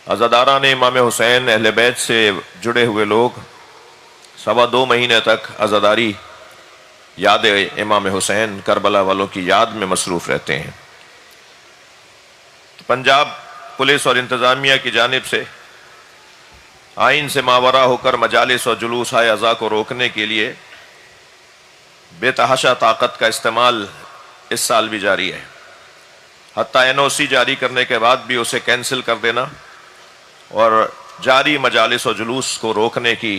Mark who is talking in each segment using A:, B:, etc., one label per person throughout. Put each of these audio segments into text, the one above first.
A: عزاداران امام حسین اہل بیت سے جڑے ہوئے لوگ 2.25 مہینے تک عزاداری یاد امام حسین کربلا والوں کی یاد میں مصروف رہتے ہیں۔ پنجاب پولیس اور انتظامیہ کی جانب سے آئین سے ماورا ہو کر مجالس اور جلوس عزا کو روکنے کے لیے بے تحاشا طاقت کا استعمال اس سال بھی جاری ہے، حتیٰ NOC جاری کرنے کے بعد بھی اسے کینسل کر دینا اور جاری مجالس و جلوس کو روکنے کی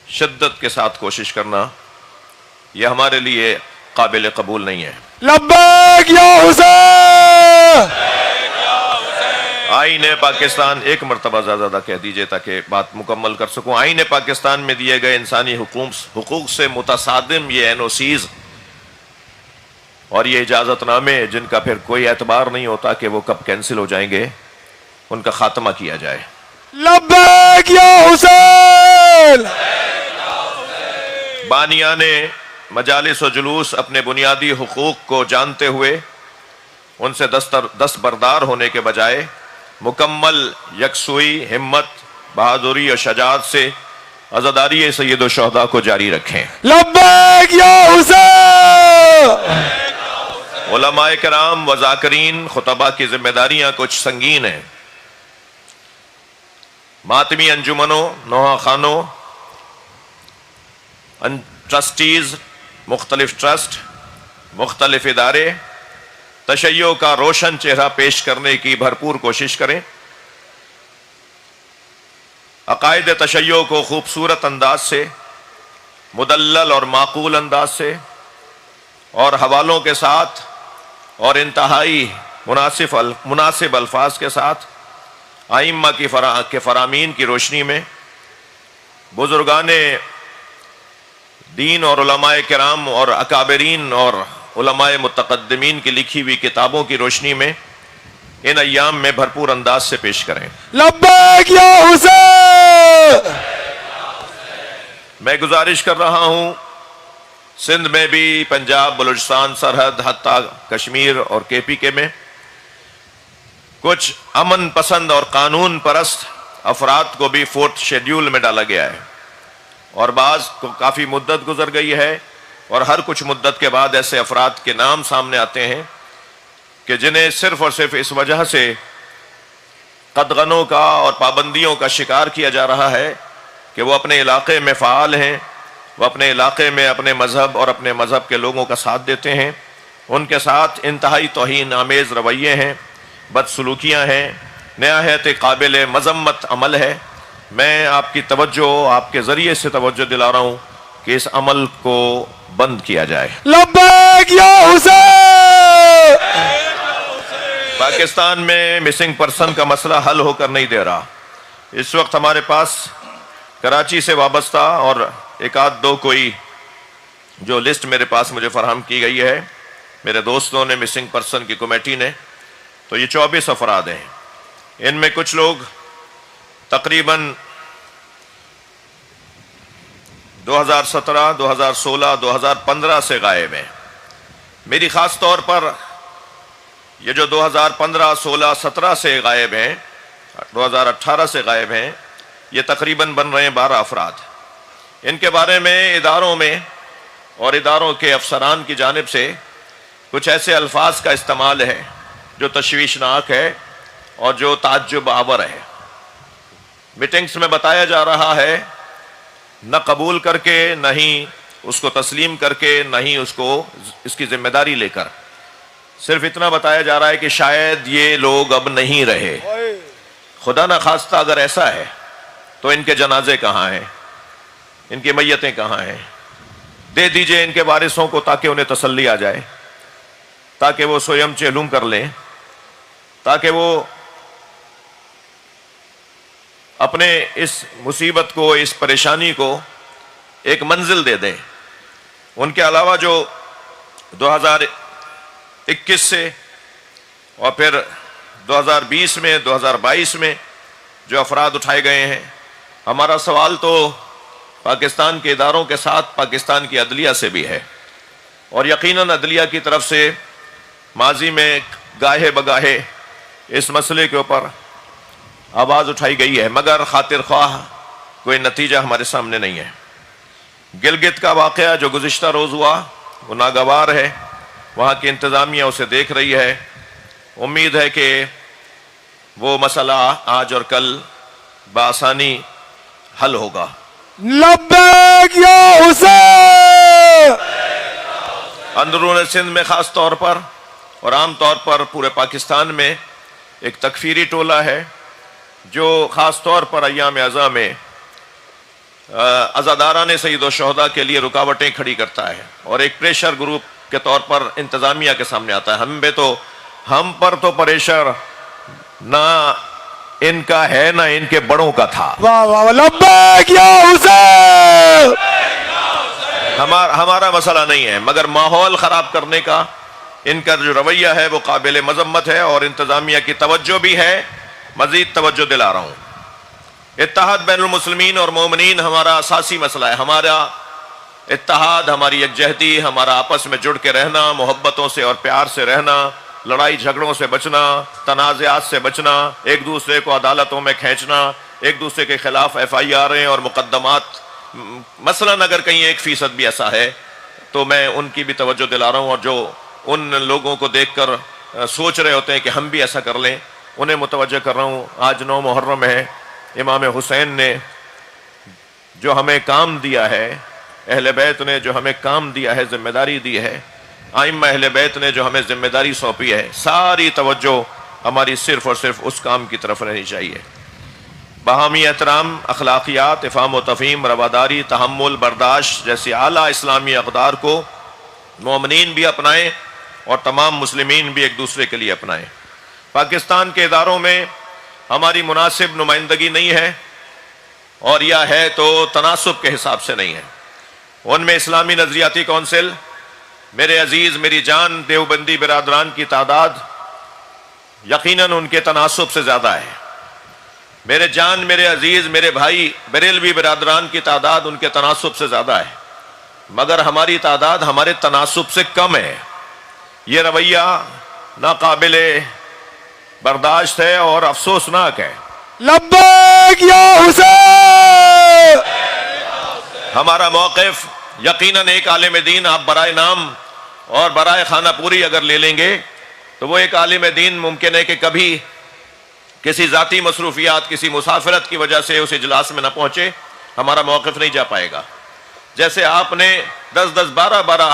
A: شدت کے ساتھ کوشش کرنا، یہ ہمارے لیے قابل قبول نہیں ہے۔
B: لبیک یا حسین!
A: آئین پاکستان، ایک مرتبہ زیادہ کہہ دیجئے تاکہ بات مکمل کر سکوں۔ آئین پاکستان میں دیے گئے انسانی حقوق سے متصادم یہ NOCs اور یہ اجازت نامے جن کا پھر کوئی اعتبار نہیں ہوتا کہ وہ کب کینسل ہو جائیں گے، ان کا خاتمہ کیا جائے۔
B: لبیک یا حسین!
A: بانیان مجالس و جلوس اپنے بنیادی حقوق کو جانتے ہوئے ان سے دستبردار ہونے کے بجائے مکمل یکسوئی، ہمت، بہادری اور شجاعت سے عزاداری سید الشہداء کو جاری رکھیں۔
B: لبیک یا حسین!
A: علماء کرام و ذاکرین، خطباء کی ذمہ داریاں کچھ سنگین ہیں۔ ماتمی انجمنوں، نوحہ خانوں، ٹرسٹیز، مختلف ٹرسٹ، مختلف ادارے تشیع کا روشن چہرہ پیش کرنے کی بھرپور کوشش کریں۔ عقائد تشیع کو خوبصورت انداز سے، مدلل اور معقول انداز سے اور حوالوں کے ساتھ اور انتہائی مناسب الفاظ کے ساتھ ائمہ کے فرامین کی روشنی میں، بزرگان دین اور علماء کرام اور اکابرین اور علماء متقدمین کی لکھی ہوئی کتابوں کی روشنی میں ان ایام میں بھرپور انداز سے پیش کریں۔
B: لبیک یا حسین!
A: میں گزارش کر رہا ہوں سندھ میں بھی، پنجاب، بلوچستان سرحد، حتیٰ کشمیر اور KPK میں کچھ امن پسند اور قانون پرست افراد کو بھی 4تھ شیڈیول میں ڈالا گیا ہے، اور بعض کو کافی مدت گزر گئی ہے اور ہر کچھ مدت کے بعد ایسے افراد کے نام سامنے آتے ہیں کہ جنہیں صرف اور صرف اس وجہ سے قدغنوں کا اور پابندیوں کا شکار کیا جا رہا ہے کہ وہ اپنے علاقے میں فعال ہیں، وہ اپنے علاقے میں اپنے مذہب اور اپنے مذہب کے لوگوں کا ساتھ دیتے ہیں، ان کے ساتھ انتہائی توہین آمیز رویے ہیں، بدسلوکیاں ہیں، نہایت قابل مذمت عمل ہے۔ میں آپ کی توجہ، آپ کے ذریعے سے توجہ دلا رہا ہوں کہ اس عمل کو بند کیا جائے۔
B: لبیک یا حسین!
A: پاکستان میں مسنگ پرسن کا مسئلہ حل ہو کر نہیں دے رہا۔ اس وقت ہمارے پاس کراچی سے وابستہ اور ایک آدھ دو کوئی جو لسٹ میرے پاس مجھے فراہم کی گئی ہے میرے دوستوں نے، مسنگ پرسن کی کمیٹی نے، تو یہ 24 افراد ہیں۔ ان میں کچھ لوگ تقریباً 2017، 2016، 2015 سے غائب ہیں۔ میری خاص طور پر یہ جو 2015، 16، 17 سے غائب ہیں، 2018 سے غائب ہیں، یہ تقریباً بن رہے ہیں 12 افراد۔ ان کے بارے میں اداروں میں اور اداروں کے افسران کی جانب سے کچھ ایسے الفاظ کا استعمال ہے جو تشویشناک ہے اور جو تعجب آور ہے۔ میٹنگز میں بتایا جا رہا ہے، نہ قبول کر کے، نہ ہی اس کو تسلیم کر کے، نہ ہی اس کی ذمہ داری لے کر، صرف اتنا بتایا جا رہا ہے کہ شاید یہ لوگ اب نہیں رہے۔ خدا نہ خواستہ اگر ایسا ہے تو ان کے جنازے کہاں ہیں، ان کی میتیں کہاں ہیں؟ دے دیجئے ان کے وارثوں کو تاکہ انہیں تسلی آ جائے، تاکہ وہ سویم چہلم کر لیں، تاکہ وہ اپنے اس مصیبت کو، اس پریشانی کو ایک منزل دے دیں۔ ان کے علاوہ جو 2021 سے اور پھر 2020 میں، 2022 میں جو افراد اٹھائے گئے ہیں، ہمارا سوال تو پاکستان کے اداروں کے ساتھ پاکستان کی عدلیہ سے بھی ہے، اور یقیناً عدلیہ کی طرف سے ماضی میں گاہے بگاہے اس مسئلے کے اوپر آواز اٹھائی گئی ہے، مگر خاطر خواہ کوئی نتیجہ ہمارے سامنے نہیں ہے۔ گلگت کا واقعہ جو گزشتہ روز ہوا وہ ناگوار ہے، وہاں کی انتظامیہ اسے دیکھ رہی ہے۔ امید ہے کہ وہ مسئلہ آج اور کل بآسانی حل ہوگا۔
B: لبیک یا حسین!
A: اندرون سندھ میں خاص طور پر اور عام طور پر پورے پاکستان میں ایک تکفیری ٹولہ ہے جو خاص طور پر ایام عزا میں عزاداران سید الشہداء کے لیے رکاوٹیں کھڑی کرتا ہے، اور ایک پریشر گروپ کے طور پر انتظامیہ کے سامنے آتا ہے۔ ہم پر تو پریشر نہ ان کا ہے نہ ان کے بڑوں کا تھا۔
B: واہ واہ، لبیک یا حسین!
A: ہمارا مسئلہ نہیں ہے، مگر ماحول خراب کرنے کا ان کا جو رویہ ہے وہ قابل مذمت ہے، اور انتظامیہ کی توجہ بھی ہے۔ مزید توجہ دلا رہا ہوں، اتحاد بین المسلمین اور مومنین ہمارا اساسی مسئلہ ہے۔ ہمارا اتحاد، ہماری یکجہتی، ہمارا آپس میں جڑ کے رہنا، محبتوں سے اور پیار سے رہنا، لڑائی جھگڑوں سے بچنا، تنازعات سے بچنا، ایک دوسرے کو عدالتوں میں کھینچنا، ایک دوسرے کے خلاف FIR اور مقدمات، مثلاً اگر کہیں 1% بھی ایسا ہے تو میں ان کی بھی توجہ دلا رہا ہوں، اور جو ان لوگوں کو دیکھ کر سوچ رہے ہوتے ہیں کہ ہم بھی ایسا کر لیں، انہیں متوجہ کر رہا ہوں۔ آج 9 محرم ہے، امام حسین نے جو ہمیں کام دیا ہے، اہل بیت نے جو ہمیں کام دیا ہے، ذمہ داری دی ہے، ائمہ اہل بیت نے جو ہمیں ذمہ داری سونپی ہے، ساری توجہ ہماری صرف اور صرف اس کام کی طرف رہنی چاہیے۔ باہمی احترام، اخلاقیات، افہام و تفہیم، رواداری، تحمل، برداشت جیسی اعلیٰ اسلامی اقدار کو مومنین بھی اپنائیں اور تمام مسلمین بھی ایک دوسرے کے لیے اپنائیں۔ پاکستان کے اداروں میں ہماری مناسب نمائندگی نہیں ہے، اور یا ہے تو تناسب کے حساب سے نہیں ہے۔ ان میں اسلامی نظریاتی کونسل، میرے عزیز میری جان دیوبندی برادران کی تعداد یقیناً ان کے تناسب سے زیادہ ہے۔ میرے جان میرے عزیز میرے بھائی بریلوی برادران کی تعداد ان کے تناسب سے زیادہ ہے، مگر ہماری تعداد ہمارے تناسب سے کم ہے۔ یہ رویہ ناقابل برداشت ہے اور افسوسناک ہے۔
B: لبیک یا حسین!
A: ہمارا موقف یقیناً ایک عالم دین، آپ برائے نام اور برائے خانہ پوری اگر لے لیں گے تو وہ ایک عالم دین ممکن ہے کہ کبھی کسی ذاتی مصروفیات، کسی مسافرت کی وجہ سے اس اجلاس میں نہ پہنچے، ہمارا موقف نہیں جا پائے گا۔ جیسے آپ نے 10-10 12-12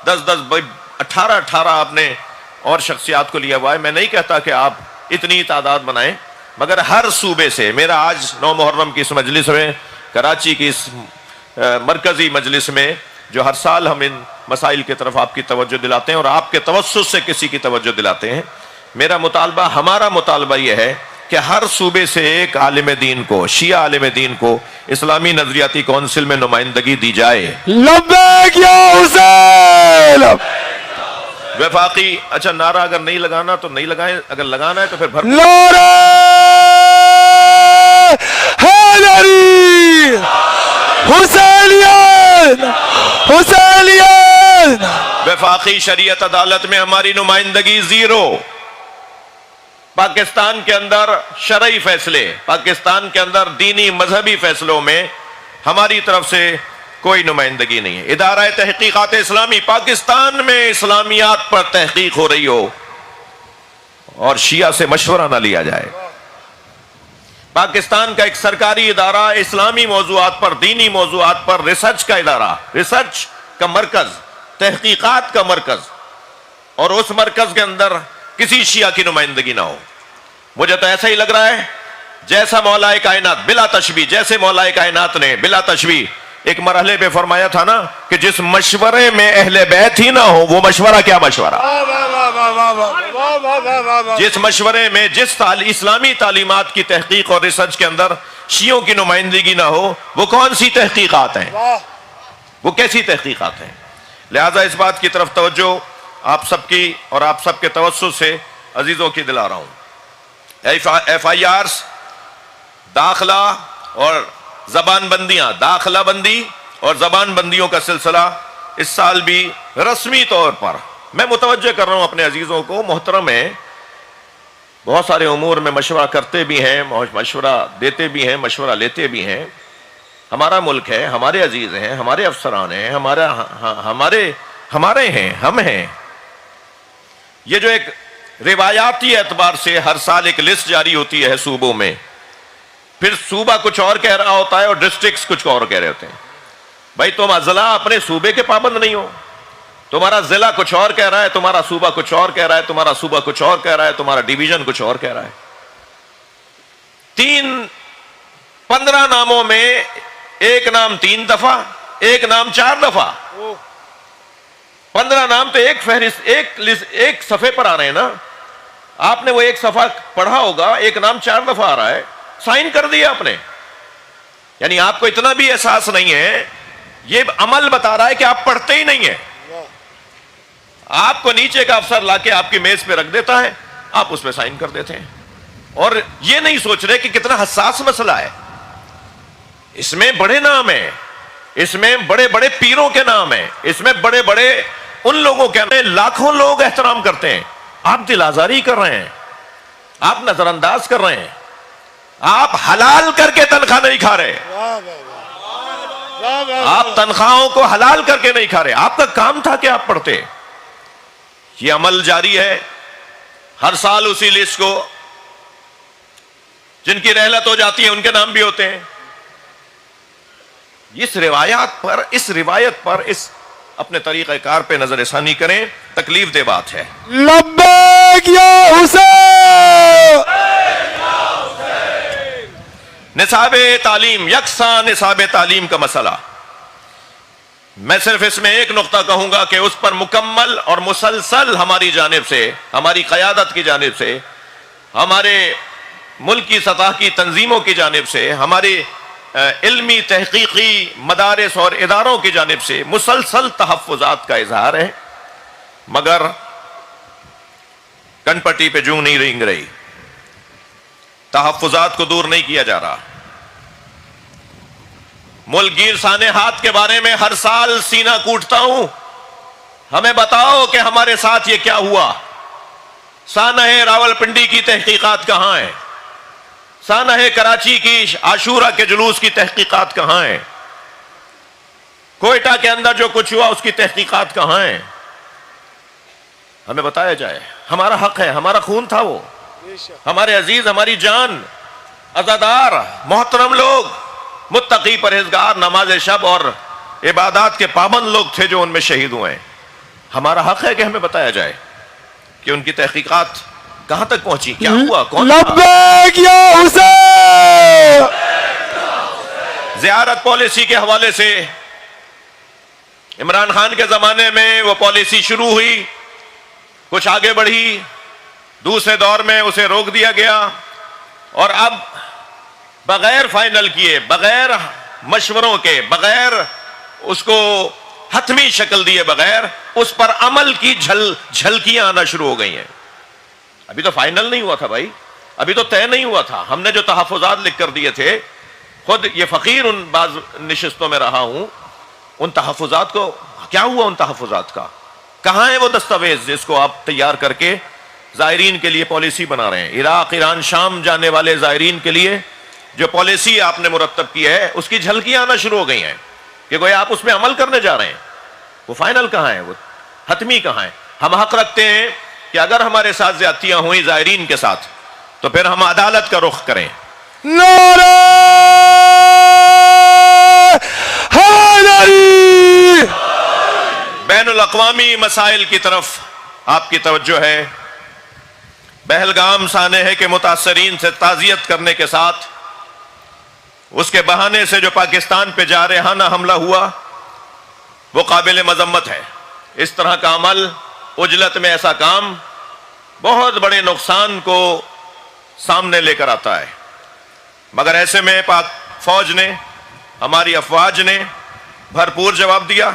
A: 10-10 18-18 آپ نے اور شخصیات کو لیا ہوا ہے، میں نہیں کہتا کہ آپ اتنی تعداد بنائیں، مگر ہر صوبے سے، میرا آج 9 محرم کی اس مجلس میں، کراچی کی اس مرکزی مجلس میں جو ہر سال ہم ان مسائل کی طرف آپ کی توجہ دلاتے ہیں اور آپ کے توسط سے کسی کی توجہ دلاتے ہیں، میرا مطالبہ، ہمارا مطالبہ یہ ہے کہ ہر صوبے سے ایک عالم دین کو، شیعہ عالم دین کو اسلامی نظریاتی کونسل میں نمائندگی دی جائے۔
B: لبیک یا حسین!
A: وفاقی، اچھا نعرہ اگر نہیں لگانا تو نہیں لگائیں، اگر لگانا ہے تو پھر
B: نعرہ حیدری! حسینیت! حسینیت!
A: وفاقی شریعت عدالت میں ہماری نمائندگی 0۔ پاکستان کے اندر شرعی فیصلے، پاکستان کے اندر دینی مذہبی فیصلوں میں ہماری طرف سے کوئی نمائندگی نہیں ہے۔ ادارہ تحقیقات اسلامی، پاکستان میں اسلامیات پر تحقیق ہو رہی ہو اور شیعہ سے مشورہ نہ لیا جائے۔ پاکستان کا ایک سرکاری ادارہ اسلامی موضوعات پر، دینی موضوعات پر ریسرچ کا ادارہ، ریسرچ کا مرکز، تحقیقات کا مرکز، اور اس مرکز کے اندر کسی شیعہ کی نمائندگی نہ ہو۔ مجھے تو ایسا ہی لگ رہا ہے جیسا مولا کائنات بلا تشبیہ، جیسے مولا کائنات نے بلا تشبیہ ایک مرحلے پہ فرمایا تھا نا کہ جس مشورے میں اہل بیت ہی نہ ہو وہ مشورہ کیا مشورہ، جس مشورے میں جس اسلامی تعلیمات کی تحقیق اور ریسرچ کے اندر شیعوں کی نمائندگی نہ ہو وہ کون سی تحقیقات ہیں، وہ کیسی تحقیقات ہیں۔ لہذا اس بات کی طرف توجہ آپ سب کی اور آپ سب کے توسط سے عزیزوں کی دلا رہا ہوں۔ FIRs، داخلہ اور زبان بندیاں، داخلہ بندی اور زبان بندیوں کا سلسلہ اس سال بھی رسمی طور پر میں متوجہ کر رہا ہوں اپنے عزیزوں کو۔ محترم ہے بہت سارے امور میں مشورہ کرتے بھی ہیں، مشورہ دیتے بھی ہیں، مشورہ لیتے بھی ہیں. ہمارا ملک ہے، ہمارے عزیز ہیں، ہمارے افسران ہیں، ہمارے ہیں، ہم ہیں. یہ جو ایک روایاتی اعتبار سے ہر سال ایک لسٹ جاری ہوتی ہے صوبوں میں، پھر صوبہ کچھ اور کہہ رہا ہوتا ہے اور ڈسٹرکٹس کچھ اور کہہ رہے ہوتے ہیں. بھائی تم اضلاع اپنے صوبے کے پابند نہیں ہو. تمہارا ضلع کچھ اور کہہ رہا ہے، تمہارا صوبہ کچھ اور کہہ رہا ہے، تمہارا صوبہ کچھ اور کہہ رہا ہے، تمہارا ڈویژن کچھ اور کہہ رہا ہے. 15 ناموں میں ایک نام 3 دفعہ، ایک نام 4 دفعہ. 15 نام تو ایک فہرست ایک صفحے پر آ رہے ہیں نا. آپ نے وہ ایک صفحہ پڑھا ہوگا، ایک نام 4 دفعہ آ رہا ہے، سائن کر دیا آپ نے. یعنی آپ کو اتنا بھی احساس نہیں ہے. یہ عمل بتا رہا ہے کہ آپ پڑھتے ہی نہیں ہیں. آپ کو نیچے کا افسر لا کے آپ کی میز پہ رکھ دیتا ہے، آپ اس پہ سائن کر دیتے ہیں، اور یہ نہیں سوچ رہے کہ کتنا حساس مسئلہ ہے. اس میں بڑے نام ہیں، اس میں بڑے بڑے پیروں کے نام ہیں، اس میں بڑے بڑے ان لوگوں کے نام لاکھوں لوگ احترام کرتے ہیں. آپ دل آزاری کر رہے ہیں، آپ نظر انداز کر رہے ہیں، آپ حلال کر کے تنخواہ نہیں کھا رہے. آپ تنخواہوں کو حلال کر کے نہیں کھا رہے. آپ کا کام تھا کہ آپ پڑھتے. یہ عمل جاری ہے. ہر سال اسی لسٹ کو جن کی رحلت ہو جاتی ہے ان کے نام بھی ہوتے ہیں. اس روایت پر اپنے طریقہ کار پہ نظر ثانی کریں. تکلیف دہ بات ہے.
B: لبیک یا حسین.
A: نصاب تعلیم، یکساں نصاب تعلیم کا مسئلہ، میں صرف اس میں ایک نقطہ کہوں گا کہ اس پر مکمل اور مسلسل ہماری جانب سے، ہماری قیادت کی جانب سے، ہمارے ملک کی سطح کی تنظیموں کی جانب سے، ہمارے علمی تحقیقی مدارس اور اداروں کی جانب سے مسلسل تحفظات کا اظہار ہے، مگر کن پٹی پہ جوں نہیں رنگ رہی. تحفظات کو دور نہیں کیا جا رہا. ملک گیر سانحات کے بارے میں ہر سال سینہ کوٹتا ہوں. ہمیں بتاؤ کہ ہمارے ساتھ یہ کیا ہوا. سانحہ راولپنڈی کی تحقیقات کہاں ہیں؟ سانحہ کراچی کی عاشورہ کے جلوس کی تحقیقات کہاں ہیں؟ کوئٹہ کے اندر جو کچھ ہوا اس کی تحقیقات کہاں ہیں؟ ہمیں بتایا جائے. ہمارا حق ہے، ہمارا خون تھا وہ. ہمارے عزیز، ہماری جان، عزادار، محترم لوگ، متقی پرہیزگار، نماز شب اور عبادات کے پابند لوگ تھے جو ان میں شہید ہوئے ہیں. ہمارا حق ہے کہ ہمیں بتایا جائے کہ ان کی تحقیقات کہاں تک پہنچی، کیا ہوا، کون تھا.
B: لبیک یا حسین.
A: زیارت پالیسی کے حوالے سے عمران خان کے زمانے میں وہ پالیسی شروع ہوئی، کچھ آگے بڑھی، دوسرے دور میں اسے روک دیا گیا، اور اب بغیر فائنل کیے، بغیر مشوروں کے، بغیر اس کو حتمی شکل دیے بغیر اس پر عمل کی جھلکیاں آنا شروع ہو گئی ہیں. ابھی تو فائنل نہیں ہوا تھا بھائی، ابھی تو طے نہیں ہوا تھا. ہم نے جو تحفظات لکھ کر دیے تھے، خود یہ فقیر ان بعض نشستوں میں رہا ہوں، ان تحفظات کو کیا ہوا؟ ان تحفظات کا کہاں ہے وہ دستاویز جس کو آپ تیار کر کے زائرین کے لیے پالیسی بنا رہے ہیں؟ عراق، ایران، شام جانے والے زائرین کے لیے جو پالیسی آپ نے مرتب کی ہے اس کی جھلکیاں آنا شروع ہو گئی ہیں کہ گویا آپ اس میں عمل کرنے جا رہے ہیں. وہ فائنل کہاں ہے؟ وہ حتمی کہاں ہے؟ ہم حق رکھتے ہیں کہ اگر ہمارے ساتھ زیادتیاں ہوئیں زائرین کے ساتھ تو پھر ہم عدالت کا رخ کریں.
B: نعرہ حیدری.
A: بین الاقوامی مسائل کی طرف آپ کی توجہ ہے. پہلگام سانحہ کے متاثرین سے تعزیت کرنے کے ساتھ اس کے بہانے سے جو پاکستان پہ جارحانہ حملہ ہوا وہ قابل مذمت ہے. اس طرح کا عمل، عجلت میں ایسا کام بہت بڑے نقصان کو سامنے لے کر آتا ہے. مگر ایسے میں پاک فوج نے، ہماری افواج نے بھرپور جواب دیا.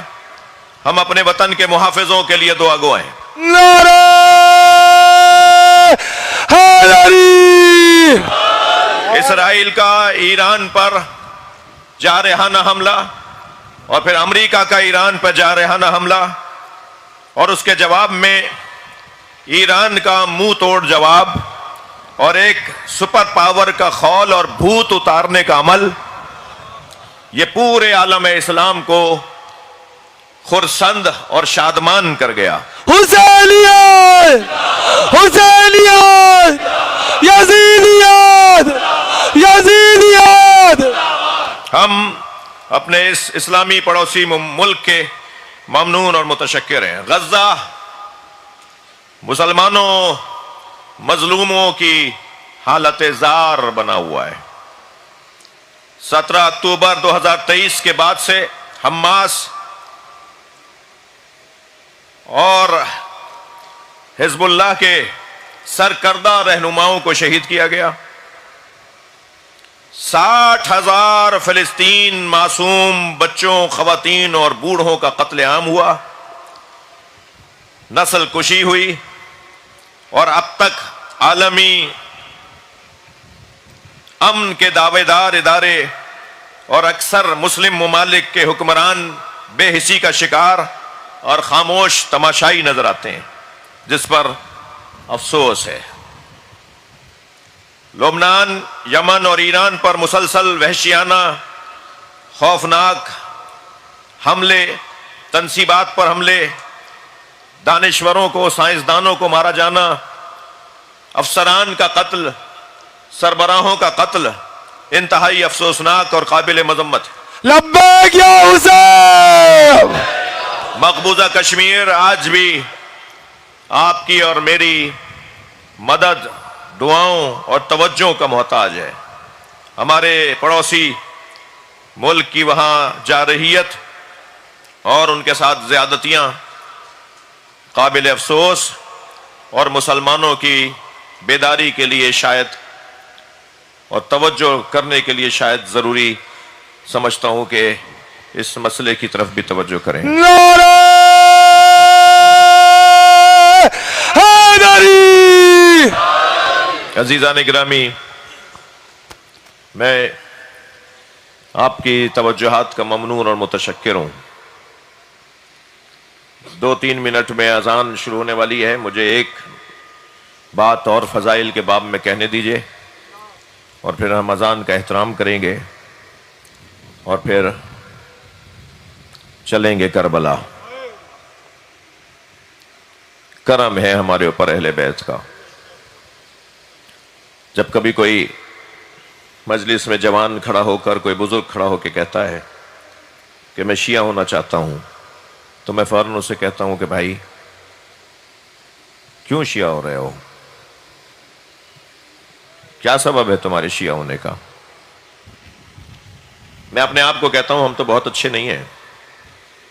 A: ہم اپنے وطن کے محافظوں کے لیے دعا گو ہیں.
B: نعرہ حیدری.
A: اسرائیل کا ایران پر جارحانہ حملہ اور پھر امریکہ کا ایران پر جارحانہ حملہ اور اس کے جواب میں ایران کا منہ توڑ جواب اور ایک سپر پاور کا خول اور بھوت اتارنے کا عمل، یہ پورے عالم اسلام کو خرسند اور شادمان کر گیا۔
B: حسینیت، حسینیت، یزیدیت، یزیدیت۔
A: ہم اپنے اس اسلامی پڑوسی ملک کے ممنون اور متشکر ہیں۔ غزہ مسلمانوں مظلوموں کی حالت زار بنا ہوا ہے۔ 17 اکتوبر 2023 کے بعد سے حماس اور حزب اللہ کے سرکردہ رہنماؤں کو شہید کیا گیا۔ 60,000 فلسطین معصوم بچوں، خواتین اور بوڑھوں کا قتل عام ہوا، نسل کشی ہوئی، اور اب تک عالمی امن کے دعوے دار ادارے اور اکثر مسلم ممالک کے حکمران بے حسی کا شکار اور خاموش تماشائی نظر آتے ہیں، جس پر افسوس ہے۔ لبنان، یمن اور ایران پر مسلسل وحشیانہ خوفناک حملے، تنصیبات پر حملے، دانشوروں کو، سائنسدانوں کو مارا جانا، افسران کا قتل، سربراہوں کا قتل انتہائی افسوسناک اور قابل مذمت ہے۔
B: لبیک یا حسین۔
A: مقبوضہ کشمیر آج بھی آپ کی اور میری مدد، دعاؤں اور توجہ کا محتاج ہے۔ ہمارے پڑوسی ملک کی وہاں جارحیت اور ان کے ساتھ زیادتیاں قابل افسوس اور مسلمانوں کی بیداری کے لیے شاید اور توجہ کرنے کے لیے شاید ضروری سمجھتا ہوں کہ اس مسئلے کی طرف بھی توجہ کریں۔
B: نعرہ حیدری۔
A: عزیزان گرامی، میں آپ کی توجہات کا ممنون اور متشکر ہوں۔ 2-3 منٹ میں اذان شروع ہونے والی ہے، مجھے ایک بات اور فضائل کے باب میں کہنے دیجئے، اور پھر ہم اذان کا احترام کریں گے اور پھر چلیں گے کربلا۔ کرم ہے ہمارے اوپر اہل بیت کا۔ جب کبھی کوئی مجلس میں جوان کھڑا ہو کر، کوئی بزرگ کھڑا ہو کے کہتا ہے کہ میں شیعہ ہونا چاہتا ہوں، تو میں فوراً اسے کہتا ہوں کہ بھائی کیوں شیعہ ہو رہے ہو؟ کیا سبب ہے تمہارے شیعہ ہونے کا؟ میں اپنے آپ کو کہتا ہوں ہم تو بہت اچھے نہیں ہیں،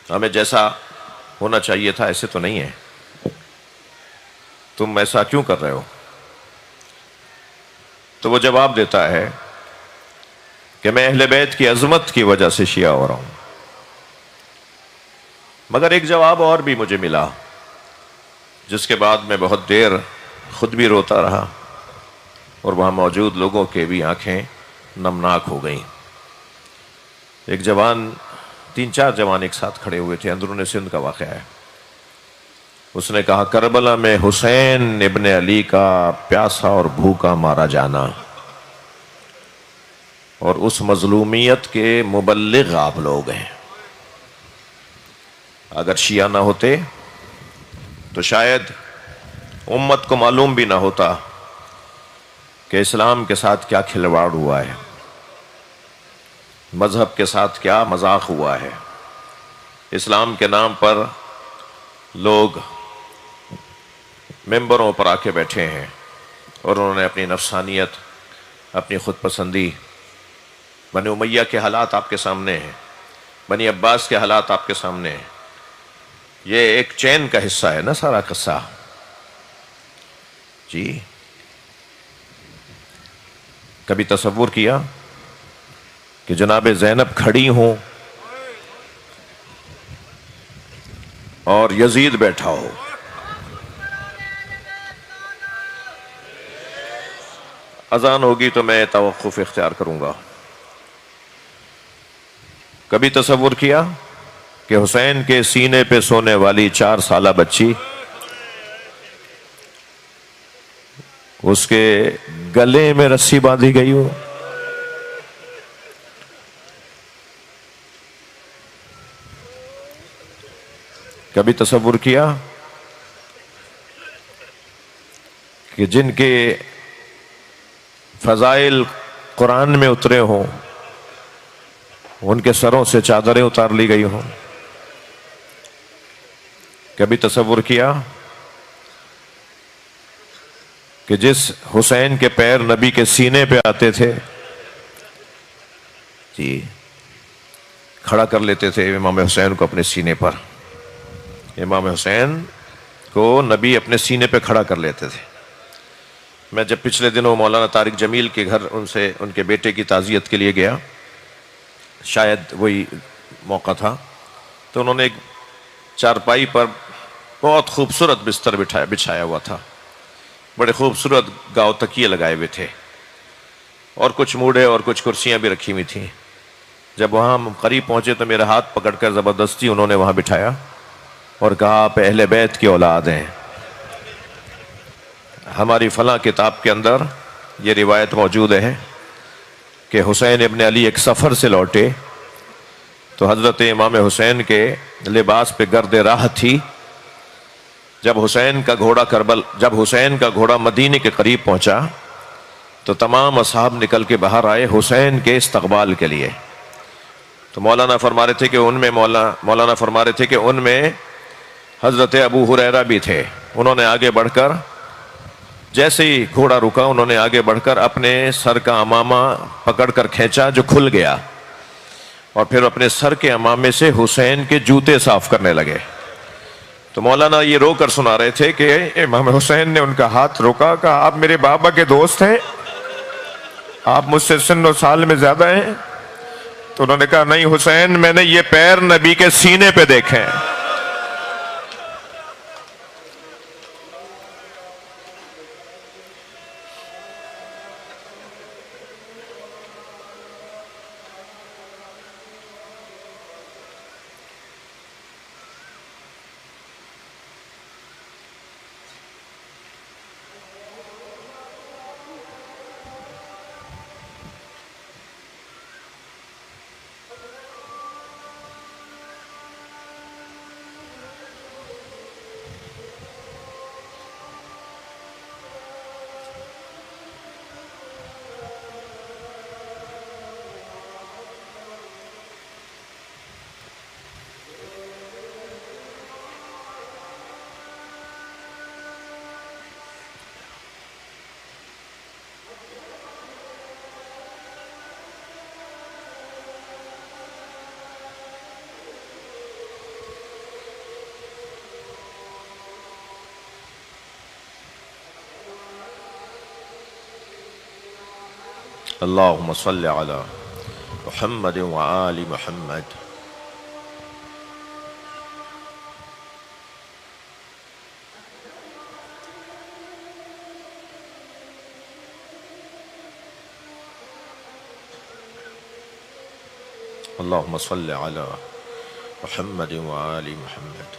A: ہمیں جیسا ہونا چاہیے تھا ایسے تو نہیں ہے، تم ایسا کیوں کر رہے ہو؟ تو وہ جواب دیتا ہے کہ میں اہل بیت کی عظمت کی وجہ سے شیعہ ہو رہا ہوں۔ مگر ایک جواب اور بھی مجھے ملا، جس کے بعد میں بہت دیر خود بھی روتا رہا اور وہاں موجود لوگوں کے بھی آنکھیں نمناک ہو گئیں۔ ایک جوان، 3-4 جوان ایک ساتھ کھڑے ہوئے تھے، اندرون سندھ کا واقعہ ہے۔ اس نے کہا کربلا میں حسین ابن علی کا پیاسا اور بھوکا مارا جانا، اور اس مظلومیت کے مبلغ آپ لوگ ہیں۔ اگر شیعہ نہ ہوتے تو شاید امت کو معلوم بھی نہ ہوتا کہ اسلام کے ساتھ کیا کھلواڑ ہوا ہے، مذہب کے ساتھ کیا مذاق ہوا ہے۔ اسلام کے نام پر لوگ ممبروں پر آ کے بیٹھے ہیں اور انہوں نے اپنی نفسانیت، اپنی خود پسندی، بنی امیہ کے حالات آپ کے سامنے ہیں، بنی عباس کے حالات آپ کے سامنے ہیں۔ یہ ایک چین کا حصہ ہے نا سارا قصہ جی۔ کبھی تصور کیا کہ جناب زینب کھڑی ہوں اور یزید بیٹھا ہو؟ اذان ہوگی تو میں توقف اختیار کروں گا۔ کبھی تصور کیا کہ حسین کے سینے پہ سونے والی 4 سالہ بچی اس کے گلے میں رسی باندھی گئی ہو. کبھی تصور کیا کہ جن کے فضائل قرآن میں اترے ہوں ان کے سروں سے چادریں اتار لی گئی ہوں؟ کبھی تصور کیا کہ جس حسین کے پیر نبی کے سینے پہ آتے تھے جی کھڑا کر لیتے تھے امام حسین کو اپنے سینے پر. امام حسین کو نبی اپنے سینے پہ کھڑا کر لیتے تھے. میں جب پچھلے دنوں مولانا طارق جمیل کے گھر ان کے بیٹے کی تعزیت کے لیے گیا، شاید وہی موقع تھا، تو انہوں نے ایک چارپائی پر بہت خوبصورت بستر بچھایا ہوا تھا، بڑے خوبصورت گاؤ تکیے لگائے ہوئے تھے، اور کچھ موڑے اور کچھ کرسیاں بھی رکھی ہوئی تھیں. جب وہاں ہم قریب پہنچے تو میرا ہاتھ پکڑ کر زبردستی انہوں نے وہاں بٹھایا اور کہا آپ اہل بیت کی اولاد ہیں. ہماری فلاں کتاب کے اندر یہ روایت موجود ہے کہ حسین ابن علی ایک سفر سے لوٹے تو حضرت امام حسین کے لباس پہ گرد راہ تھی. جب حسین کا گھوڑا مدینے کے قریب پہنچا تو تمام اصحاب نکل کے باہر آئے حسین کے استقبال کے لیے. تو مولانا فرما رہے تھے کہ ان میں حضرت ابو ہریرہ بھی تھے. انہوں نے آگے بڑھ کر، جیسے ہی گھوڑا رکا، انہوں نے آگے بڑھ کر اپنے سر کا امامہ پکڑ کر کھینچا جو کھل گیا، اور پھر اپنے سر کے امامے سے حسین کے جوتے صاف کرنے لگے. تو مولانا یہ رو کر سنا رہے تھے کہ امام حسین نے ان کا ہاتھ روکا، کہا آپ میرے بابا کے دوست ہیں، آپ مجھ سے سن و سال میں زیادہ ہیں؟ تو انہوں نے کہا نہیں حسین، میں نے یہ پیر نبی کے سینے پہ دیکھے ہیں. اللہم صلی علی محمد وآل محمد. اللہم صلی علی محمد وآل محمد.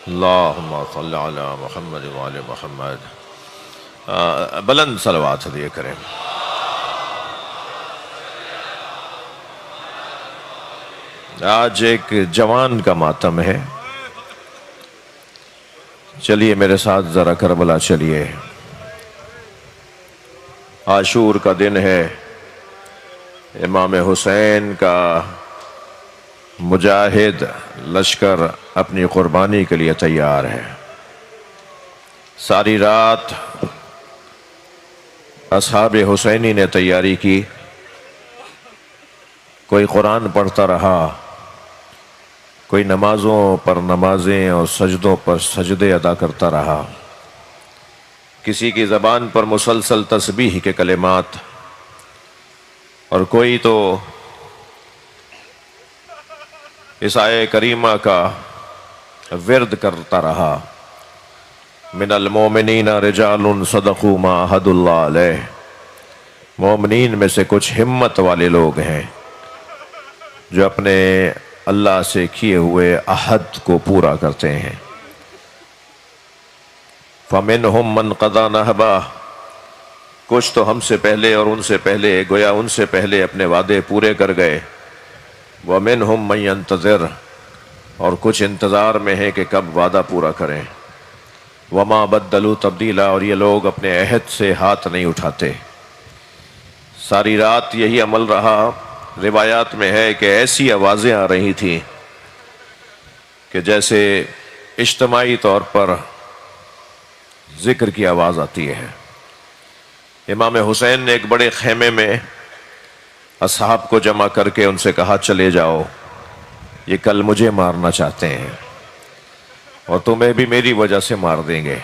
A: اللہم صل علی محمد وعلی محمد. بلند صلوات دیے کریں. آج ایک جوان کا ماتم ہے. چلیے میرے ساتھ ذرا کربلا چلیے. عاشور کا دن ہے. امام حسین کا مجاہد لشکر اپنی قربانی کے لیے تیار ہے. ساری رات اصحاب حسینی نے تیاری کی. کوئی قرآن پڑھتا رہا، کوئی نمازوں پر نمازیں اور سجدوں پر سجدے ادا کرتا رہا. کسی کی زبان پر مسلسل تسبیح کے کلمات، اور کوئی تو اس آیے کریمہ کا ورد کرتا رہا. من المومنین رجال صدقوا ما عہدوا اللہ علیہ. مومنین میں سے کچھ ہمت والے لوگ ہیں جو اپنے اللہ سے کیے ہوئے عہد کو پورا کرتے ہیں. فَمِنْهُمْ مَنْ قَضَى نَحْبَهُ. کچھ تو ہم سے پہلے اور ان سے پہلے گویا ان سے پہلے اپنے وعدے پورے کر گئے. وَمِنْهُمْ مَنْ يَنْتَظِرُ. اور کچھ انتظار میں ہیں کہ کب وعدہ پورا کریں. وَمَا بَدَّلُوا تَبْدِيلًا. اور یہ لوگ اپنے عہد سے ہاتھ نہیں اٹھاتے. ساری رات یہی عمل رہا. روایات میں ہے کہ ایسی آوازیں آ رہی تھیں کہ جیسے اجتماعی طور پر ذکر کی آواز آتی ہے. امام حسین نے ایک بڑے خیمے میں اصحاب کو جمع کر کے ان سے کہا چلے جاؤ، یہ کل مجھے مارنا چاہتے ہیں اور تمہیں بھی میری وجہ سے مار دیں گے.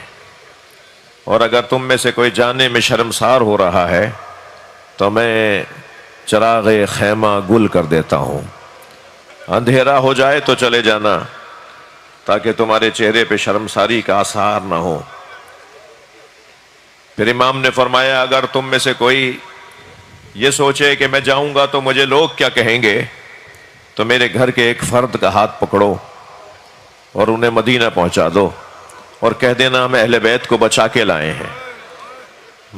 A: اور اگر تم میں سے کوئی جانے میں شرمسار ہو رہا ہے تو میں چراغ خیمہ گل کر دیتا ہوں. اندھیرا ہو جائے تو چلے جانا تاکہ تمہارے چہرے پہ شرمساری کا آثار نہ ہو. پھر امام نے فرمایا اگر تم میں سے کوئی یہ سوچے کہ میں جاؤں گا تو مجھے لوگ کیا کہیں گے، تو میرے گھر کے ایک فرد کا ہاتھ پکڑو اور انہیں مدینہ پہنچا دو اور کہہ دینا ہم اہل بیت کو بچا کے لائے ہیں،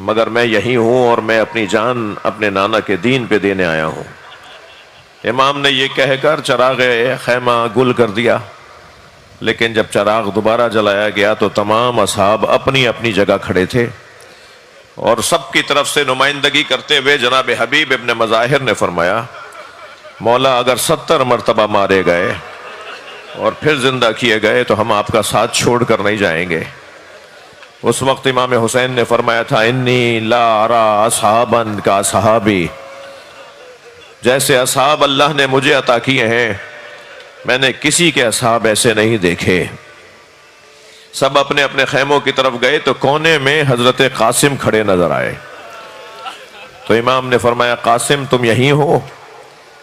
A: مگر میں یہی ہوں اور میں اپنی جان اپنے نانا کے دین پہ دینے آیا ہوں. امام نے یہ کہہ کر چراغ خیمہ گل کر دیا. لیکن جب چراغ دوبارہ جلایا گیا تو تمام اصحاب اپنی اپنی جگہ کھڑے تھے اور سب کی طرف سے نمائندگی کرتے ہوئے جناب حبیب ابن مظاہر نے فرمایا مولا اگر 70 مرتبہ مارے گئے اور پھر زندہ کیے گئے تو ہم آپ کا ساتھ چھوڑ کر نہیں جائیں گے. اس وقت امام حسین نے فرمایا تھا انی لا ارا اصحابا کا صحابی. جیسے اصحاب اللہ نے مجھے عطا کیے ہیں میں نے کسی کے اصحاب ایسے نہیں دیکھے. سب اپنے اپنے خیموں کی طرف گئے تو کونے میں حضرت قاسم کھڑے نظر آئے. تو امام نے فرمایا قاسم تم یہیں ہو؟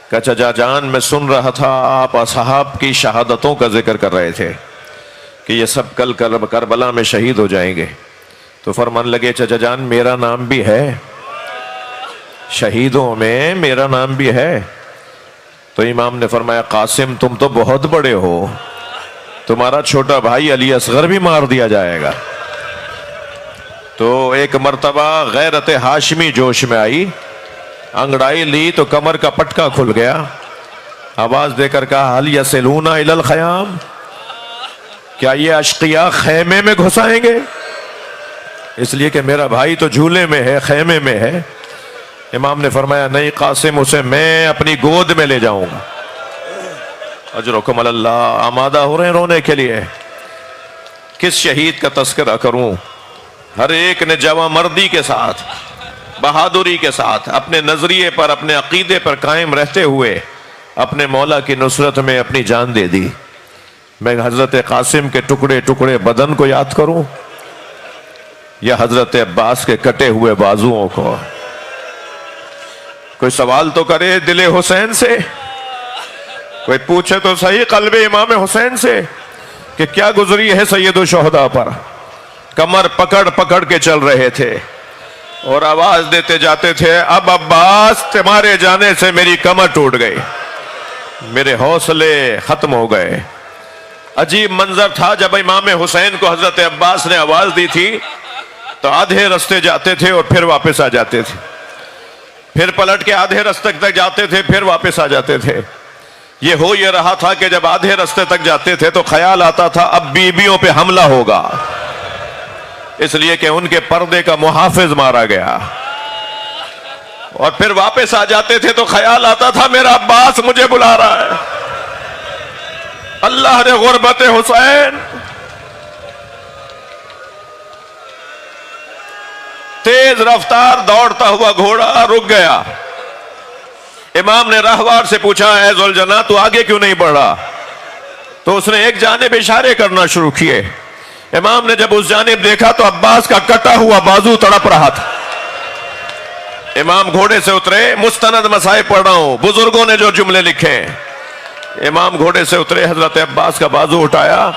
A: کہ چچا جان میں سن رہا تھا آپ اصحاب کی شہادتوں کا ذکر کر رہے تھے کہ یہ سب کل کربلا میں شہید ہو جائیں گے. تو فرمان لگے چچا جان میرا نام بھی ہے، شہیدوں میں میرا نام بھی ہے. تو امام نے فرمایا قاسم تم تو بہت بڑے ہو، تمہارا چھوٹا بھائی علی اصغر بھی مار دیا جائے گا. تو ایک مرتبہ غیرت ہاشمی جوش میں آئی، انگڑائی لی تو کمر کا پٹکا کھل گیا. آواز دے کر کہا هل يصلون الى الخیام. کیا یہ اشقیاء خیمے میں گھسائیں گے؟ اس لیے کہ میرا بھائی تو جھولے میں ہے، خیمے میں ہے. امام نے فرمایا نہیں قاسم اسے میں اپنی گود میں لے جاؤں گا. اجرکم اللہ. آمادہ ہو رہے ہیں رونے کے لیے. کس شہید کا تذکرہ کروں؟ ہر ایک نے جواں مردی کے ساتھ، بہادری کے ساتھ، اپنے نظریے پر اپنے عقیدے پر قائم رہتے ہوئے اپنے مولا کی نصرت میں اپنی جان دے دی. میں حضرت قاسم کے ٹکڑے ٹکڑے بدن کو یاد کروں یا حضرت عباس کے کٹے ہوئے بازوؤں کو؟ کوئی سوال تو کرے دل حسین سے، کوئی پوچھے تو صحیح قلب امام حسین سے کہ کیا گزری ہے سید الشہداء پر. کمر پکڑ پکڑ کے چل رہے تھے اور آواز دیتے جاتے تھے اب عباس تمہارے جانے سے میری کمر ٹوٹ گئی، میرے حوصلے ختم ہو گئے. عجیب منظر تھا، جب امام حسین کو حضرت عباس نے آواز دی تھی تو آدھے رستے جاتے تھے اور پھر واپس آ جاتے تھے، پھر پلٹ کے آدھے رستے تک جاتے تھے، پھر واپس آ جاتے تھے۔ یہ ہو یہ رہا تھا کہ جب آدھے رستے تک جاتے تھے تو خیال آتا تھا اب بیویوں پہ حملہ ہوگا، اس لیے کہ ان کے پردے کا محافظ مارا گیا، اور پھر واپس آ جاتے تھے تو خیال آتا تھا میرا عباس مجھے بلا رہا ہے۔ اللہ نے غربت حسین، تیز رفتار دوڑتا ہوا گھوڑا رک گیا۔ امام نے راہوار سے پوچھا اے ذوالجناح تو آگے کیوں نہیں بڑھ رہا؟ تو اس نے ایک جانب اشارے کرنا شروع کیے۔ امام نے جب اس جانب دیکھا تو عباس کا کٹا ہوا بازو تڑپ رہا تھا۔ امام گھوڑے سے اترے، مستند مسائب پڑھ رہا ہوں، بزرگوں نے جو جملے لکھے۔ امام گھوڑے سے اترے، حضرت عباس کا بازو اٹھایا،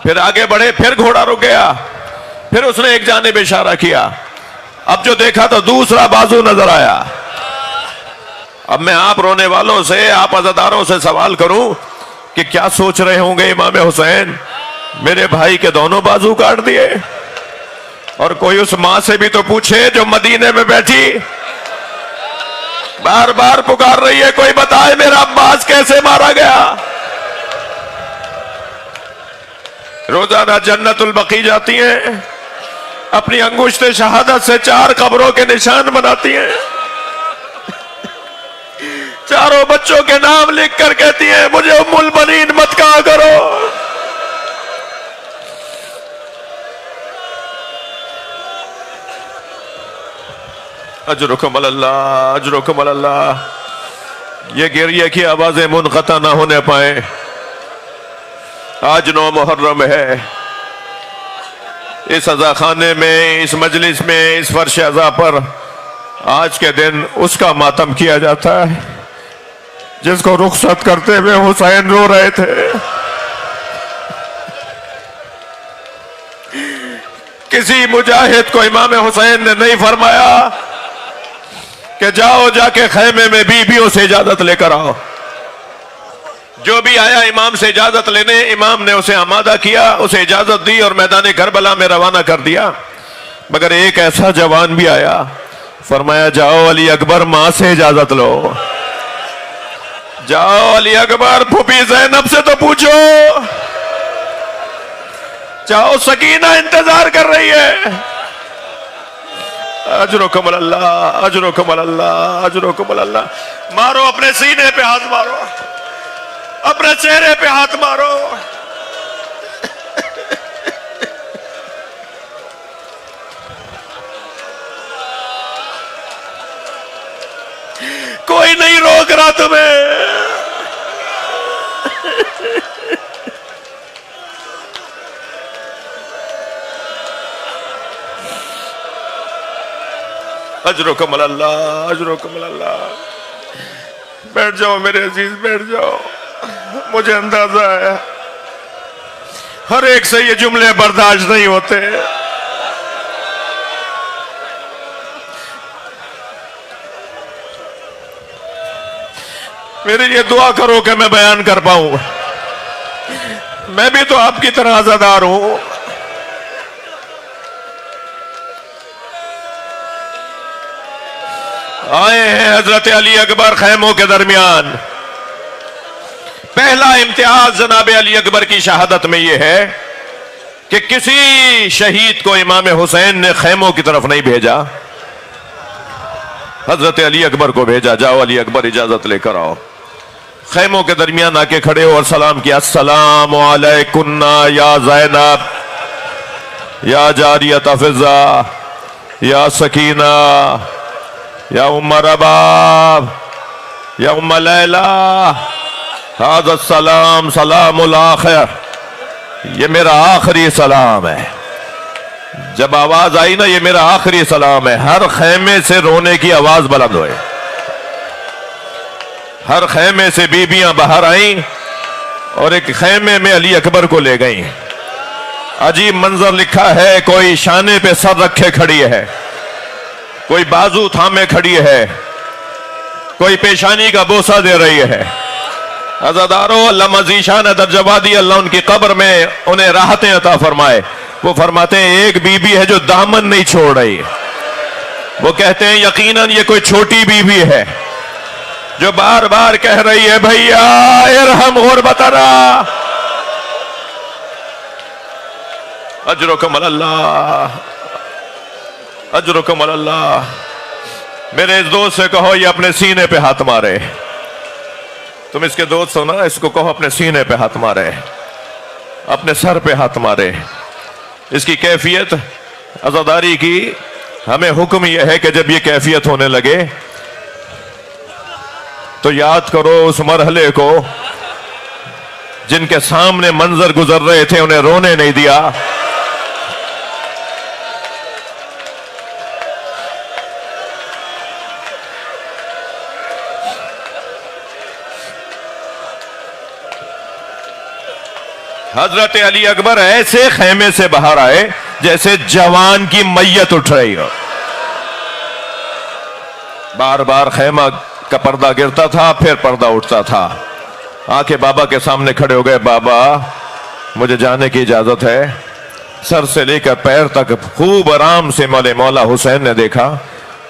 A: پھر آگے بڑھے، پھر گھوڑا رک گیا، پھر اس نے ایک جانب اشارہ کیا۔ اب جو دیکھا تو دوسرا بازو نظر آیا۔ اب میں آپ رونے والوں سے، آپ عزاداروں سے سوال کروں کہ کیا سوچ رہے ہوں گے امام حسین، میرے بھائی کے دونوں بازو کاٹ دیے؟ اور کوئی اس ماں سے بھی تو پوچھے جو مدینے میں بیٹھی بار بار پکار رہی ہے، کوئی بتائے میرا عباس کیسے مارا گیا؟ روزانہ جنت البقیع جاتی ہیں، اپنی انگشت شہادت سے 4 قبروں کے نشان بناتی ہیں، چاروں بچوں کے نام لکھ کر کہتی ہیں مجھے ام البنین مت کہا کرو۔ اجرکم اللہ، اجرکم اللہ۔ یہ گریہ کی آوازیں منقطع نہ ہونے پائیں۔ آج 9 محرم ہے، اس عزا خانے میں، اس مجلس میں، اس فرش عزا پر آج کے دن اس کا ماتم کیا جاتا ہے جس کو رخصت کرتے ہوئے حسین رو رہے تھے۔ کسی مجاہد کو امام حسین نے نہیں فرمایا کہ جاؤ جا کے خیمے میں بیویوں سے اجازت لے کر آؤ۔ جو بھی آیا امام سے اجازت لینے، امام نے اسے آمادہ کیا، اسے اجازت دی اور میدان کربلا میں روانہ کر دیا۔ مگر ایک ایسا جوان بھی آیا، فرمایا جاؤ علی اکبر ماں سے اجازت لو، جاؤ علی اکبر پھوپھی زینب سے تو پوچھو، جاؤ سکینہ انتظار کر رہی ہے۔ اجرکم اللہ، اجرکم اللہ، اجرکم اللہ۔ مارو اپنے سینے پہ ہاتھ مارو، اپنے چہرے پہ ہاتھ مارو۔ کوئی نہیں روک رہا تمہیں۔ اجرکم اللہ، اجرکم اللہ۔ بیٹھ جاؤ میرے عزیز، بیٹھ جاؤ۔ مجھے اندازہ ہے ہر ایک سے یہ جملے برداشت نہیں ہوتے۔ میرے لیے دعا کرو کہ میں بیان کر پاؤں، میں بھی تو آپ کی طرح عزادار ہوں۔ آئے ہیں حضرت علی اکبر خیموں کے درمیان۔ پہلا امتیاز جناب علی اکبر کی شہادت میں یہ ہے کہ کسی شہید کو امام حسین نے خیموں کی طرف نہیں بھیجا، حضرت علی اکبر کو بھیجا، جاؤ علی اکبر اجازت لے کر آؤ۔ خیموں کے درمیان آ کے کھڑے ہو اور سلام کیا، السلام علیکم یا زینب، یا جاریت فضہ، یا سکینہ، یا ام رباب، یا ام لیلہ، هذا السلام سلام الآخر، یہ میرا آخری سلام ہے۔ جب آواز آئی نا یہ میرا آخری سلام ہے، ہر خیمے سے رونے کی آواز بلند ہوئے، ہر خیمے سے بیویاں باہر آئیں اور ایک خیمے میں علی اکبر کو لے گئیں۔ عجیب منظر لکھا ہے، کوئی شانے پہ سر رکھے کھڑی ہے، کوئی بازو تھامے کھڑی ہے، کوئی پیشانی کا بوسہ دے رہی ہے، عزادارو، اللہ مزید شان درجہ وادی، اللہ ان کی قبر میں انہیں راحتیں عطا فرمائے۔ وہ فرماتے ہیں ایک بی بی ہے جو دامن نہیں چھوڑ رہی، وہ کہتے ہیں یقیناً یہ کوئی چھوٹی بی بی ہے جو بار بار کہہ رہی ہے بھیا ارحم غربتنا، اجرکم اللہ، اجرکم اللہ۔ میرے اس دوست سے کہو یہ اپنے سینے پہ ہاتھ مارے، تم اس کے دوست ہو نا، اس کو کہو اپنے سینے پہ ہاتھ مارے، اپنے سر پہ ہاتھ مارے۔ اس کی کیفیت عزاداری کی ہمیں حکم یہ ہے کہ جب یہ کیفیت ہونے لگے تو یاد کرو اس مرحلے کو جن کے سامنے منظر گزر رہے تھے، انہیں رونے نہیں دیا، حضرت علی اکبر ایسے خیمے سے باہر آئے جیسے جوان کی میت اٹھ رہی ہو، بار بار خیمہ کا پردہ گرتا تھا، پھر پردہ اٹھتا تھا، آ کے بابا کے سامنے کھڑے ہو گئے، بابا مجھے جانے کی اجازت ہے۔ سر سے لے کر پیر تک خوب آرام سے مولا حسین نے دیکھا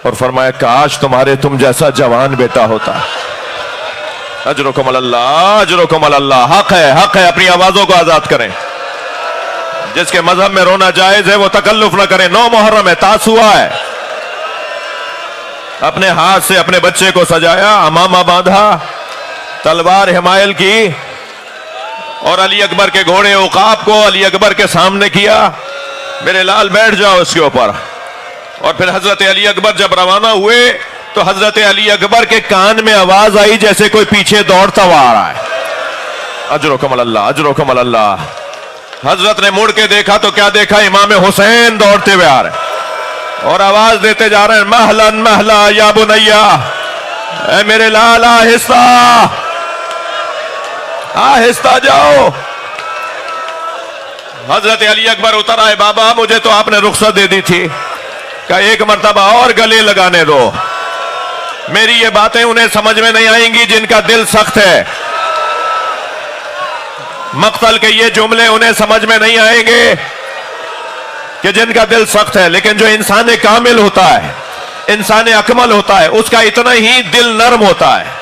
A: اور فرمایا کاش تم جیسا جوان بیٹا ہوتا۔ اجرکم اللہ، اجرکم اللہ۔ حق ہے اپنی آوازوں کو آزاد کریں، جس کے مذہب میں رونا جائز ہے وہ تکلف نہ کریں، 9 محرم ہے، تاسوعا ہے۔ اپنے ہاتھ سے اپنے بچے کو سجایا، امامہ باندھا، تلوار حمائل کی، اور علی اکبر کے گھوڑے عقاب کو علی اکبر کے سامنے کیا، میرے لال بیٹھ جاؤ اس کے اوپر۔ اور پھر حضرت علی اکبر جب روانہ ہوئے تو حضرت علی اکبر کے کان میں آواز آئی جیسے کوئی پیچھے دوڑتا ہوا آ رہا ہے۔ اجرکم اللہ، اجرکم اللہ۔ حضرت نے مڑ کے دیکھا تو کیا دیکھا؟ امام حسین دوڑتے ہوئے آ رہے ہیں اور آواز دیتے جا رہے ہیں مہلن مہلا یا بنیا، اے میرے لال آہستہ آہستہ جاؤ۔ حضرت علی اکبر اتر آئے، بابا مجھے تو آپ نے رخصت دے دی تھی، کہ ایک مرتبہ اور گلے لگانے دو، میری یہ باتیں انہیں سمجھ میں نہیں آئیں گی جن کا دل سخت ہے، مقتل کے یہ جملے انہیں سمجھ میں نہیں آئیں گے کہ جن کا دل سخت ہے، لیکن جو انسان کامل ہوتا ہے، انسان اکمل ہوتا ہے، اس کا اتنا ہی دل نرم ہوتا ہے۔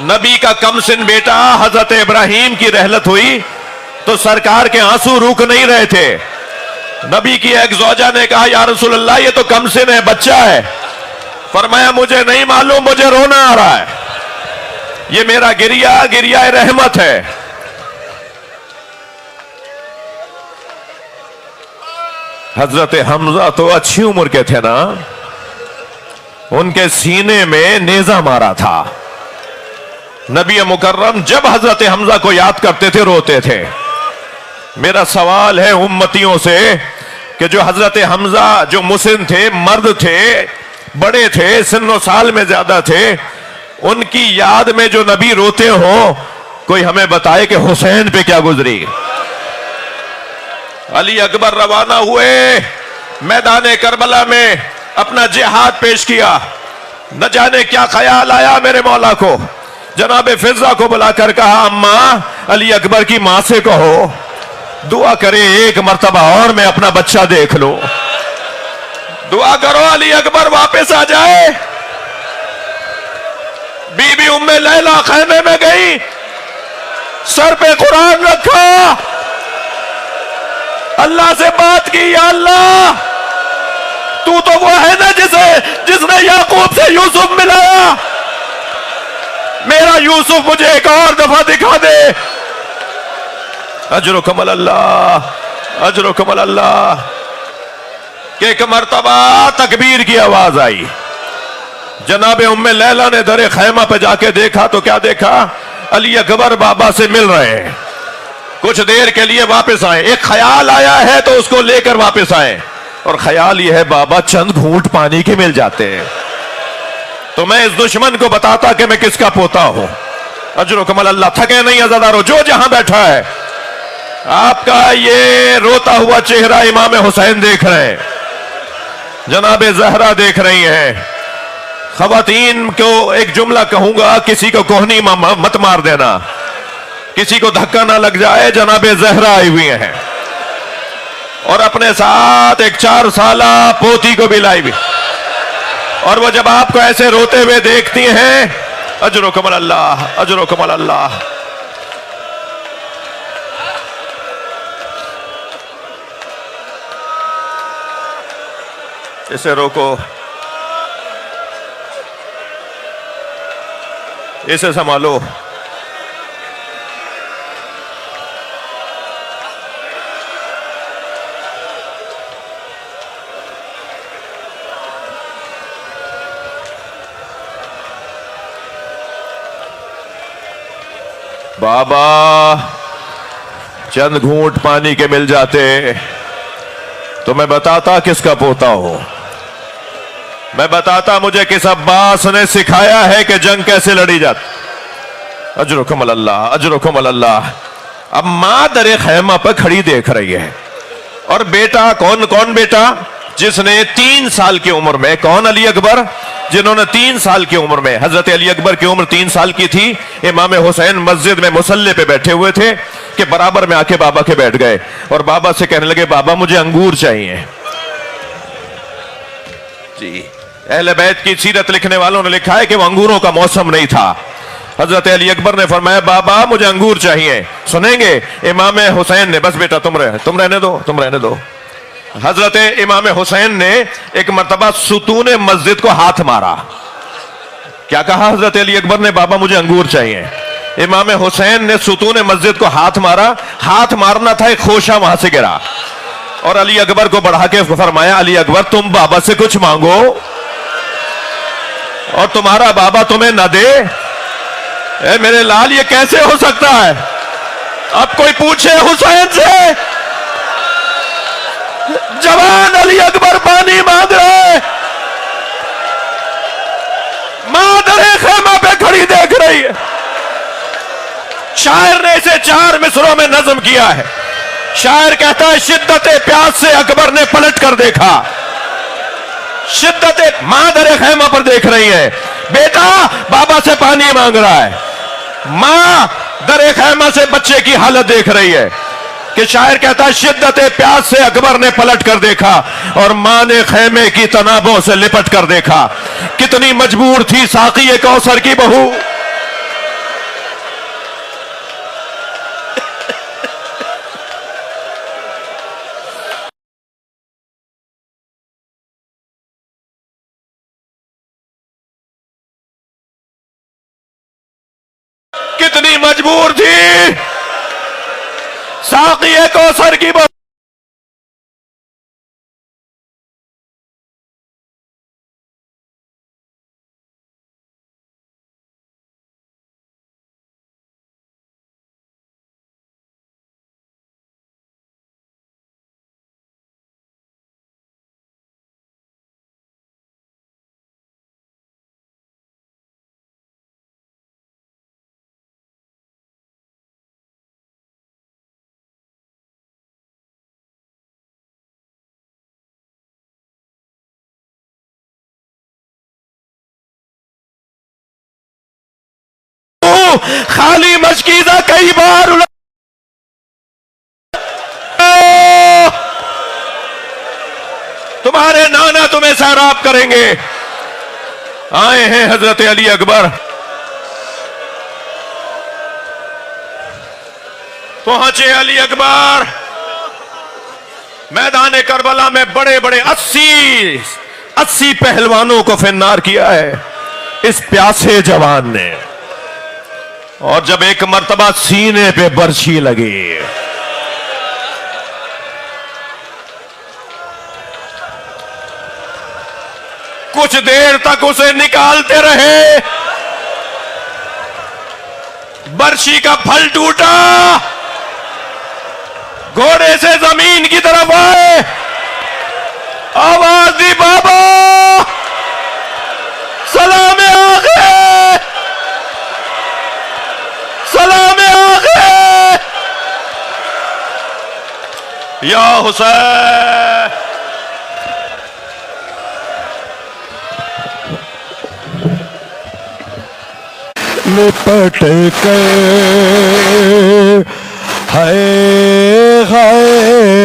A: نبی کا کم سن بیٹا حضرت ابراہیم کی رحلت ہوئی تو سرکار کے آنسو رک نہیں رہے تھے۔ نبی کی ایک زوجہ نے کہا یا رسول اللہ یہ تو کم سن ہے، بچہ ہے۔ فرمایا مجھے نہیں معلوم، مجھے رونا آ رہا ہے، یہ میرا گریہ رحمت ہے۔ حضرت حمزہ تو اچھی عمر کے تھے نا، ان کے سینے میں نیزہ مارا تھا۔ نبی مکرم جب حضرت حمزہ کو یاد کرتے تھے روتے تھے۔ میرا سوال ہے امتیوں سے کہ جو حضرت حمزہ جو مسن تھے، مرد تھے، بڑے تھے، سن و سال میں زیادہ تھے، ان کی یاد میں جو نبی روتے ہوں، کوئی ہمیں بتائے کہ حسین پہ کیا گزری۔ علی اکبر روانہ ہوئے، میدان کربلا میں اپنا جہاد پیش کیا۔ نہ جانے کیا خیال آیا میرے مولا کو، جناب فضہ کو بلا کر کہا اماں علی اکبر کی ماں سے کہو دعا کرے ایک مرتبہ اور میں اپنا بچہ دیکھ لوں، دعا کرو علی اکبر واپس آ جائے۔ بی بی ام لیلہ خیمے میں گئی، سر پہ قرآن رکھا، اللہ سے بات کی، یا اللہ تو وہ ہے نا جس نے یعقوب سے یوسف ملایا، میرا یوسف مجھے ایک اور دفعہ دکھا دے۔ اجرکم اللہ، اجرکم اللہ۔ کہ ایک مرتبہ تکبیر کی آواز آئی، جناب ام لیلہ نے در خیمہ پہ جا کے دیکھا تو کیا دیکھا؟ علی اکبر بابا سے مل رہے ہیں، کچھ دیر کے لیے واپس آئے، ایک خیال آیا ہے تو اس کو لے کر واپس آئے، اور خیال یہ ہے بابا چند گھونٹ پانی کے مل جاتے ہیں تو میں اس دشمن کو بتاتا کہ میں کس کا پوتا ہوں۔ اجرکم اللہ۔ تھکے نہیں عزادارو، جو جہاں بیٹھا ہے آپ کا یہ روتا ہوا چہرہ امام حسین دیکھ رہے ہیں، جناب زہرا دیکھ رہی ہیں، خواتین کو ایک جملہ کہوں گا، کسی کو کوہنی مت مار دینا، کسی کو دھکا نہ لگ جائے، جناب زہرا آئی ہوئی ہیں اور اپنے ساتھ ایک 4 سالہ پوتی کو بھی لائی ہوئی، اور وہ جب آپ کو ایسے روتے ہوئے دیکھتی ہیں، اجرکم اللہ، اجرکم اللہ۔ اسے روکو، اسے سنبھالو۔ بابا چند گھونٹ پانی کے مل جاتے تو میں بتاتا کس کا پوتا ہوں، میں بتاتا مجھے کس عباس نے سکھایا ہے کہ جنگ کیسے لڑی جاتی۔ اجرکم اللہ، اجرکم اللہ۔ اب ماں در خیمہ پر کھڑی دیکھ رہی ہے، اور بیٹا کون بیٹا؟ جس نے 3 سال کی عمر میں، کون؟ علی اکبر، جنہوں نے 3 سال کی عمر میں، حضرت علی اکبر کی عمر 3 سال کی تھی، امام حسین مسجد میں مصلی پہ بیٹھے ہوئے تھے کہ برابر میں آ کے بابا کے بیٹھ گئے اور بابا سے کہنے لگے، بابا مجھے انگور چاہیے۔ جی، اہل بیت کی سیرت لکھنے والوں نے لکھا ہے کہ وہ انگوروں کا موسم نہیں تھا۔ حضرت علی اکبر نے فرمایا، بابا مجھے انگور چاہیے۔ سنیں گے؟ امام حسین نے، بس بیٹا تم رہنے دو۔ حضرت امام حسین نے ایک مرتبہ ستون مسجد کو ہاتھ مارا۔ کیا کہا حضرت علی اکبر نے؟ بابا مجھے انگور چاہیے۔ امام حسین نے ستون مسجد کو ہاتھ مارا، ہاتھ مارنا تھا، ایک خوشہ وہاں سے گرا، اور علی اکبر کو بڑھا کے فرمایا، علی اکبر تم بابا سے کچھ مانگو اور تمہارا بابا تمہیں نہ دے؟ اے میرے لال، یہ کیسے ہو سکتا ہے؟ اب کوئی پوچھے حسین سے، جوان علی اکبر پانی مانگ رہے، ماں در خیمہ پہ کھڑی دیکھ رہی ہے۔ شاعر نے اسے 4 مصروں میں نظم کیا ہے۔ شاعر کہتا ہے، شدت پیاس سے اکبر نے پلٹ کر دیکھا، شدت، ماں در خیمہ پر دیکھ رہی ہے، بیٹا بابا سے پانی مانگ رہا ہے، ماں در خیمہ سے بچے کی حالت دیکھ رہی ہے کہ شاعر کہتا ہے، شدت پیاس سے اکبر نے پلٹ کر دیکھا اور ماں نے خیمے کی تنابوں سے لپٹ کر دیکھا، کتنی مجبور تھی ساقی کوثر کی بہو۔ کتنی مجبور تھی ساقی کوثر کی بہو۔ خالی مشکیزہ کئی بار تمہارے نانا تمہیں سیراب کریں گے۔ آئے ہیں حضرت علی اکبر، پہنچے علی اکبر میدان کربلا میں، بڑے 80 پہلوانوں کو فنار کیا ہے اس پیاسے جوان نے، اور جب ایک مرتبہ سینے پہ برچھی لگی، کچھ دیر تک اسے نکالتے رہے، برچھی کا پھل ٹوٹا، گھوڑے سے زمین کی طرف آئے، آواز دی، بابا سلام آخر، سلام آخر، یا حسین۔
C: لپٹ کے ہے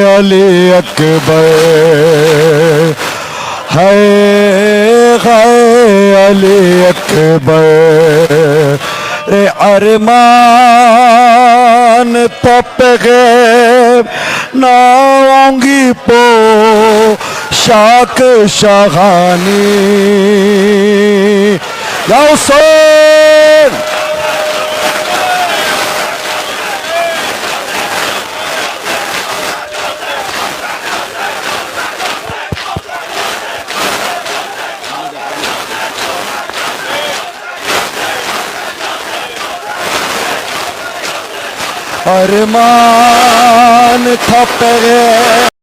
C: علی اکبر ہے علی اکبر ارمان تو غیب نہ ہوں گی پو شاک شاہانی یا حسین ارمان تھا پہ